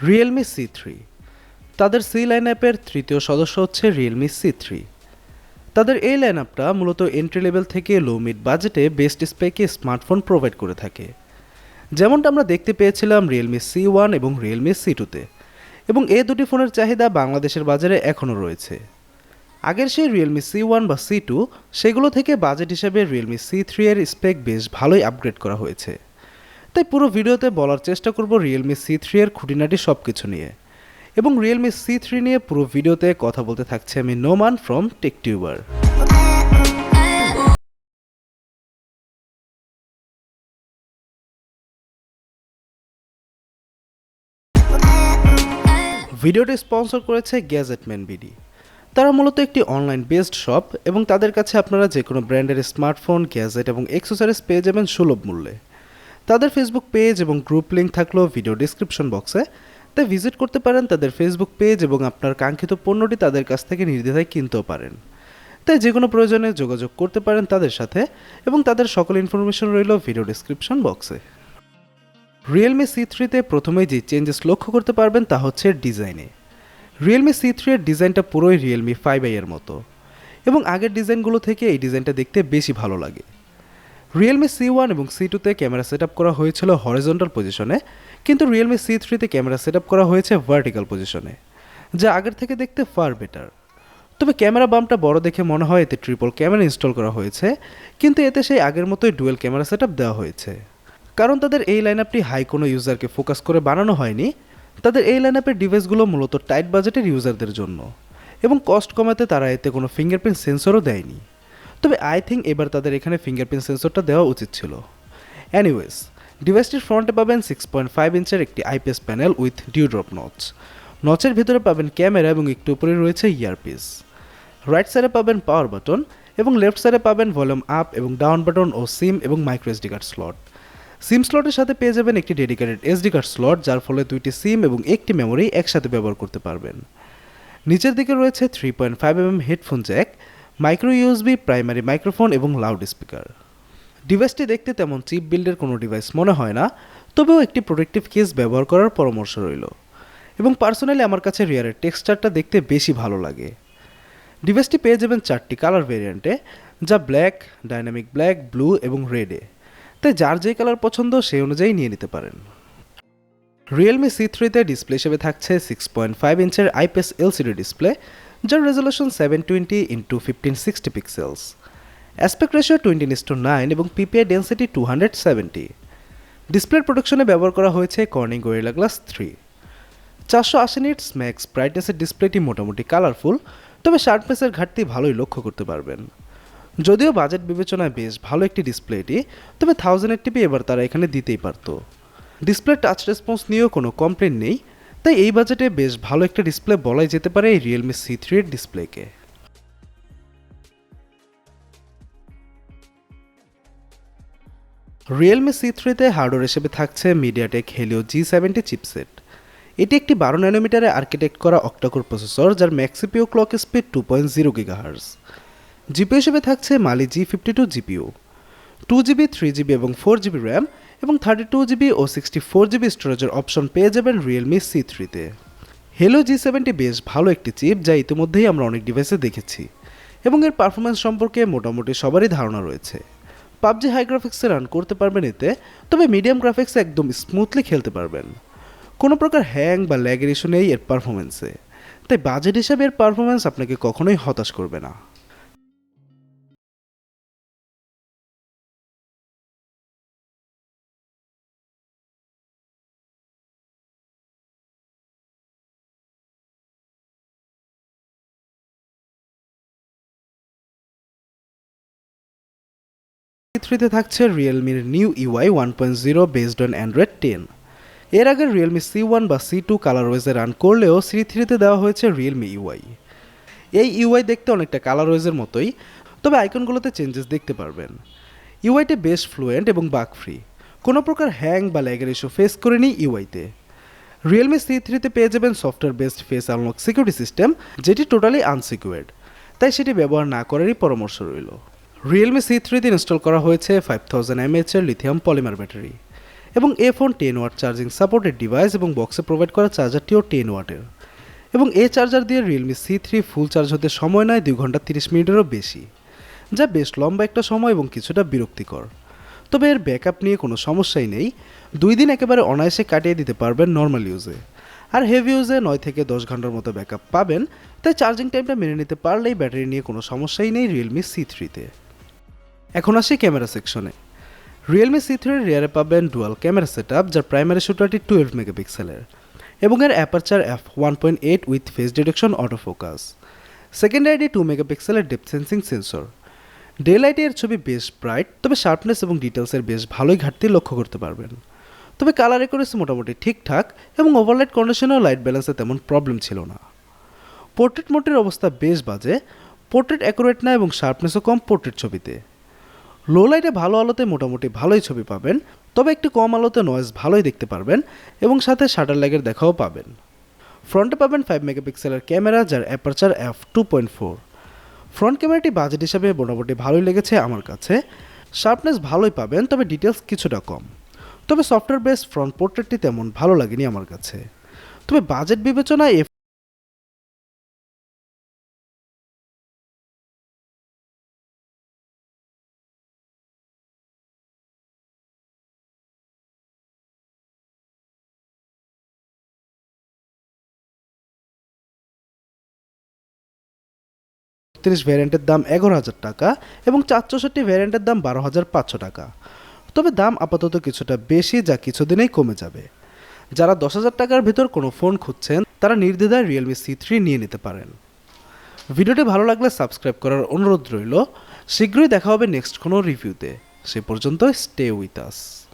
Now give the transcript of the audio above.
Realme C3 তাদের C লাইনআপের তৃতীয় সদস্য হচ্ছে Realme C3। তাদের এই লাইনআপটা মূলত এন্ট্রি লেভেল থেকে লো মিড বাজেটে বেস্ট স্পেকে স্মার্টফোন প্রোভাইড করে থাকে, যেমনটা আমরা দেখতে পেয়েছিলাম Realme C1 এবং Realme C2-তে, এবং এই দুটি ফোনের চাহিদা বাংলাদেশের বাজারে এখনও রয়েছে। আগের সেই Realme C1 বা C2 সেগুলো থেকে বাজেট হিসেবে Realme C3 এর স্পেক বেশ ভালোই আপগ্রেড করা হয়েছে। তাই পুরো ভিডিওতে বলার চেষ্টা করব Realme C3 এর খুঁটিনাটি সব কিছু নিয়ে, এবং Realme C3 নিয়ে পুরো ভিডিওতে কথা বলতে থাকছে আমি নোমান ফ্রম টেকটিউবার। ভিডিওটি স্পন্সর করেছে গ্যাজেট ম্যান BD। তারা মূলত একটি অনলাইন বেসড শপ, এবং তাদের কাছে আপনারা যে কোনো ব্র্যান্ডের স্মার্টফোন, গ্যাজেট এবং অ্যাক্সেসরিজ পেয়ে যাবেন সুলভ মূল্যে। তাদের ফেসবুক পেজ এবং গ্রুপ লিঙ্ক থাকলো ভিডিও ডিসক্রিপশন বক্সে, তাই ভিজিট করতে পারেন তাদের ফেসবুক পেজ এবং আপনার কাঙ্ক্ষিত পণ্যটি তাদের কাছ থেকে নির্দ্বিধায় কিনতেও পারেন। তাই যে কোনো প্রয়োজনে যোগাযোগ করতে পারেন তাদের সাথে, এবং তাদের সকল ইনফরমেশন রইল ভিডিও ডিসক্রিপশন বক্সে। Realme C3-তে প্রথমেই যে চেঞ্জেস লক্ষ্য করতে পারবেন তা হচ্ছে ডিজাইনে। Realme C3 এর ডিজাইনটা পুরোই Realme 5i এর মতো, এবং আগের ডিজাইনগুলো থেকে এই ডিজাইনটা দেখতে বেশি ভালো লাগে। Realme C1 এবং C2-তে ক্যামেরা সেটআপ করা হয়েছিল হরিজন্টাল পজিশনে, কিন্তু Realme C3-তে ক্যামেরা সেটআপ করা হয়েছে ভার্টিক্যাল পজিশনে, যা আগের থেকে দেখতে ফার বেটার। তবে ক্যামেরা বামটা বড় দেখে মনে হয় এতে ট্রিপল ক্যামেরা ইনস্টল করা হয়েছে, কিন্তু এতে সেই আগের মতোই ডুয়েল ক্যামেরা সেটআপ দেওয়া হয়েছে। কারণ তাদের এই লাইনআপটি হাই কোনো ইউজারকে ফোকাস করে বানানো হয়নি। তাদের এই লাইনআপের ডিভাইসগুলো মূলত টাইট বাজেটের ইউজারদের জন্য, এবং কস্ট কমাতে তারা এতে কোনো ফিঙ্গারপ্রিন্ট সেন্সরও দেয়নি। তবে আই থিঙ্ক এবার তাদের এখানে ফিঙ্গারপ্রিন্ট সেন্সরটা দেওয়া উচিত ছিল। এনিওয়েজ, ডিভাইসটির ফ্রন্টে পাবেন 6.5 ইঞ্চের একটি আইপিএস প্যানেল উইথ ডিউড্রপ নচ। নচের ভিতরে পাবেন ক্যামেরা, এবং একটু উপরে রয়েছে ইয়ারপিস। রাইট সাইডে পাবেন পাওয়ার বাটন, এবং লেফট সাইডে পাবেন ভলিউম আপ এবং ডাউন বাটন ও সিম এবং মাইক্রো এসডি কার্ড স্লট। সিম স্লটের সাথে পেয়ে যাবেন একটি ডেডিকেটেড এসডি কার্ড স্লট, যার ফলে দুইটি সিম এবং একটি মেমোরি একসাথে ব্যবহার করতে পারবেন। নিচের দিকে রয়েছে 3.5mm headphone Jack, micro USB, primary microphone এবং লাউড স্পিকার। ডিভাইসটি দেখতে তেমন চিপ বিল্ডের কোনো ডিভাইস মনে হয় না, তবেও একটি প্রোটেক্টিভ কেস ব্যবহার করার পরামর্শ রইল, এবং পার্সোনালি আমার কাছে রিয়ারের টেক্সচারটা দেখতে বেশি ভালো লাগে। ডিভাইসটি পেয়ে যাবেন 4টি কালার ভেরিয়েন্টে, যা ব্ল্যাক, ডাইনামিক ব্ল্যাক, ব্লু এবং রেডে। তাই যার যেই কালার পছন্দ সেই অনুযায়ী নিয়ে নিতে পারেন। Realme C3-তে ডিসপ্লে হিসেবে থাকছে 6.5 ইঞ্চের আইপিএস এলসিডি ডিসপ্লে, যার resolution 720x1560 pixels, aspect ratio 20:9 এবং পিপিআই ডেন্সিটি 270। ডিসপ্লের প্রোডাকশনে ব্যবহার করা হয়েছে Corning Gorilla Glass 3। 480 nits max ব্রাইটনেসের ডিসপ্লেটি মোটামুটি কালারফুল, তবে শার্পনেসের ঘাটতি ভালোই লক্ষ্য করতে পারবেন। যদিও বাজেট বিবেচনায় বেশ ভালো একটি ডিসপ্লেটি, তবে 1080p এবার তারা এখানে দিতেই পারত। ডিসপ্লে টাচ রেসপন্স নিয়েও কোনো কমপ্লেন নেই, তাই এই বাজেটে বেশ ভালো একটা ডিসপ্লে বলাই যেতে পারে এই Realme C3 এর ডিসপ্লেকে। Realme C3-তে হার্ডওয়্যার হিসেবে থাকছে MediaTek Helio G70 চিপসেট। এটি একটি 12 ন্যানোমিটারে আর্কিটেক্ট করা অক্টাকোর প্রসেসর, যার max CPU clock speed 2.0 GHz। GPU হিসেবে থাকছে মালি G52 জিপিইউ, 2GB, 3GB এবং 4GB র্যাম, এবং 32GB ও 64GB স্টোরেজের অপশন পেয়ে যাবেন Realme C3-তে। Helio G70 বেশ ভালো একটি চিপ, যা ইতিমধ্যেই আমরা অনেক ডিভাইসে দেখেছি, এবং এর পারফরমেন্স সম্পর্কে মোটামুটি সবারই ধারণা রয়েছে। পাবজি হাই গ্রাফিক্সে রান করতে পারবেন এতে, তবে মিডিয়াম গ্রাফিক্সে একদম স্মুথলি খেলতে পারবেন। কোনো প্রকার হ্যাং বা ল্যাগের ইস্যু নেই এর পারফরমেন্সে, তাই বাজেট হিসাবে এর পারফরমেন্স আপনাকে কখনোই হতাশ করবে না। C3-তে থাকছে রিয়েলমির new UI 1.0 based on Android 10। এর আগে Realme C1 বা C2 কালারওয়েজে রান করলেও C3-তে দেওয়া হয়েছে Realme ইউআই। এই ইউআই দেখতে অনেকটা কালারওয়েজের মতোই, তবে আইকনগুলোতে চেঞ্জেস দেখতে পারবেন। ইউআইটি বেশ ফ্লুয়েন্ট এবং বাগ ফ্রি, কোনো প্রকার হ্যাং বা ল্যাগের ইস্যু ফেস করেনি ইউআইতে। Realme C3-তে পেয়ে যাবেন software based face unlock security system, যেটি টোটালি আনসিকিউর্ড, তাই সেটি ব্যবহার না করারই পরামর্শ রইল। Realme C3-তে ইনস্টল করা হয়েছে 5000 mAh এর লিথিয়াম পলিমার ব্যাটারি, এবং এই phone 10 watt charging supported device এবং বক্সে প্রোভাইড করা চার্জারটিও 10 ওয়াটের। এবং এই চার্জার দিয়ে Realme C3 ফুল চার্জ হতে সময় নেয় 2 ঘন্টা 30 মিনিটেরও বেশি, যা বেশ লম্বা একটা সময় এবং কিছুটা বিরক্তিকর। তবে এর ব্যাকআপ নিয়ে কোনো সমস্যাই নেই, 2 দিন একেবারে অনায়াসে কাটিয়ে দিতে পারবেন নর্মাল ইউজে। আর হেভি ইউজে 9 থেকে 10 ঘন্টার মতো ব্যাকআপ পাবেন, তাই চার্জিং টাইমটা মেনে নিতে পারলেই ব্যাটারি নিয়ে কোনো সমস্যাই নেই Realme C3-তে। এখন আসি ক্যামেরা সেকশনে। Realme C3-র রিয়ারে পাবেন ডুয়াল ক্যামেরা সেটআপ, যার প্রাইমারি শুটারটি 12 মেগাপিক্সেলের এবং এর aperture f1.8 with face detection auto focus. সেকেন্ডারিটি 2 মেগাপিক্সেলের ডেপথ সেন্সিং সেন্সর। ডে লাইটে এর ছবি বেশ ব্রাইট, তবে শার্পনেস এবং ডিটেলসের বেশ ভালোই ঘাটতি লক্ষ্য করতে পারবেন। তবে কালার অ্যাকুরেসি মোটামুটি ঠিকঠাক এবং ওভারলাইট কন্ডিশনেও লাইট ব্যালেন্সে তেমন প্রবলেম ছিল না। পোর্ট্রেট মোডের অবস্থা বেশ বাজে, পোর্ট্রেট অ্যাকুরেট না এবং শার্পনেসও কম পোর্ট্রেট ছবিতে। লো লাইটে ভালো আলোতে মোটামুটি ভালোই ছবি পাবেন, তবে একটু কম আলোতে নয়েজ ভালোই দেখতে পারবেন এবং সাথে শাটার ল্যাগের দেখাও পাবেন। ফ্রন্টে পাবেন 5 মেগাপিক্সেলের ক্যামেরা, যার অ্যাপারচার f2.4। ফ্রন্ট ক্যামেরাটি বাজেট হিসাবে মোটামুটি ভালোই লেগেছে আমার কাছে। শার্পনেস ভালোই পাবেন, তবে ডিটেলস কিছুটা কম। তবে সফটওয়্যার বেস ফ্রন্ট পোর্ট্রেটটি তেমন ভালো লাগেনি আমার কাছে। তবে বাজেট বিবেচনায় 30 ভ্যারিয়েন্টের দাম 11,000 টাকা এবং 464 ভ্যারিয়েন্টের দাম 12,500 টাকা। তবে দাম আপাতত কিছুটা বেশি, যা কিছুদিনেই কমে যাবে। যারা 10,000 টাকার ভেতর কোনো ফোন খুঁজছেন তারা নির্দ্বিধায় Realme C3 নিয়ে নিতে পারেন। ভিডিওটি ভালো লাগলে সাবস্ক্রাইব করার অনুরোধ রইল। শীঘ্রই দেখা হবে নেক্সট কোনো রিভিউতে। সে পর্যন্ত স্টে উইথ আস।